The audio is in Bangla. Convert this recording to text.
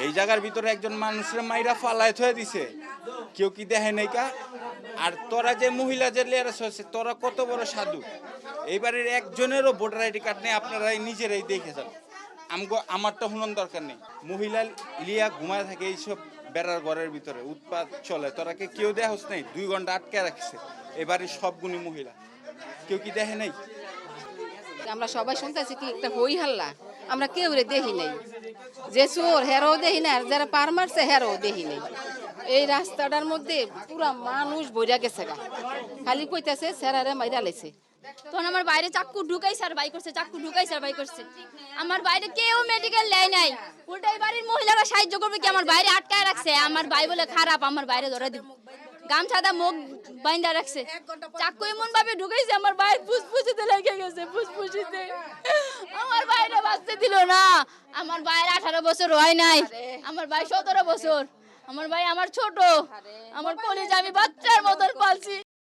এই জায়গার ভিতরে একজন মানুষের মাইরা ফালায় থয়ে দিছে, কেউ কি দেখে নাই কা? আর তোরা যে মহিলা যে লেয়ারস হয়েছে, তোরা কত বড় সাধু, এইবারের একজনেরও ভোটার আইডি কার্ড নেই, আপনারাই নিজেরাই দেখেছেন। আমার তো হুনন দরকার নেই, মহিলা লিয়া ঘুমায় থাকে এইসব বেড়ার ঘরের ভিতরে উৎপাত চলে, তোরাকে কেউ দেখ নেই, 2 ঘন্টা আটকে রাখছে এবারে সবগুনি মহিলা, কেউ কি দেখে নাই? আমরা সবাই শুনতেছি কি একটা হই হাল্লা, আমরা কেউ রে দেখি নাই, যে চোর হেরও দেখি না, আর যারা পার মারছে হেরও দেখি নাই। এই রাস্তাটার মধ্যে পুরা মানুষ বইরা গেছে গা, খালি কইতাছে সেরারে মাইরা লাইছে। তখন আমার বাইরে চাক্কু ঢুকাইছে আর বাই করছে, চাক্কু ঢুকাইছে আর বাই করছে। আমার বাইরে কেউ মেডিকেল নেয় নাই, উল্টাই বাড়ির মহিলারা সাহায্য করবে কি, আমার বাইরে আটকায় রাখছে। আমার ভাই বলে খারাপ, আমার বাইরে ধরে দিব, গামছাদা মুখ বাইন্দা রাখছে, চাক্কু এমন ভাবে ঢুকাইছে আমার ভাইয়ের ফুসফুসিতে লেগে গেছে, ফুসফুসিতে। আমার বাইরে বাঁচতে দিল না। আমার ভাইয়ের 18 বছর হয় নাই, আমার ভাই 17 বছর। আমার ভাই আমার ছোট, আমার কলিজা আমি বাচ্চার মতন পালছি।